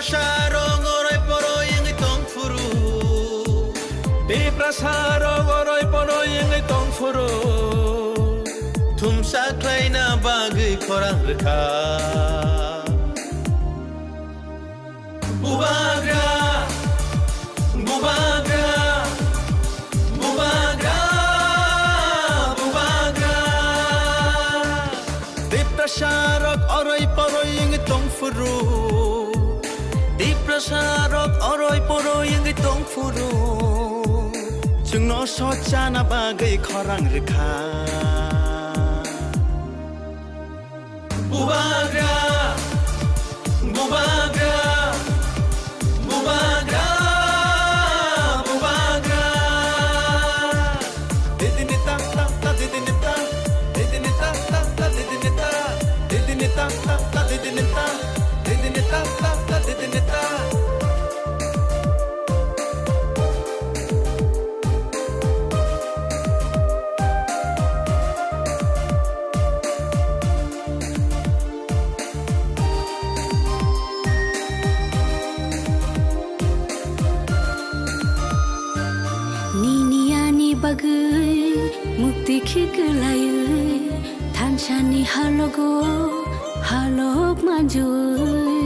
prasarong oroy poroy ang itong furu. Di prasarong oroy poroy ang itong furu. Tumsaklay na bagay korang reka. Bubagra, bubagra, bubagra, bubagra. Di prasarong oroy poroy ang itong furu. Di prasarong oroy poroy ang itong furu. Chung no socha na bagay korang reka. Bubagra, bubagra, bubagra, bubagra. Didinita ta ta didinita, didinita ta ta didinita, didinita ta ta didinita, didinita ta ta didinita. Niniani bagai mukti khiklayai thanchani halogo halok manjui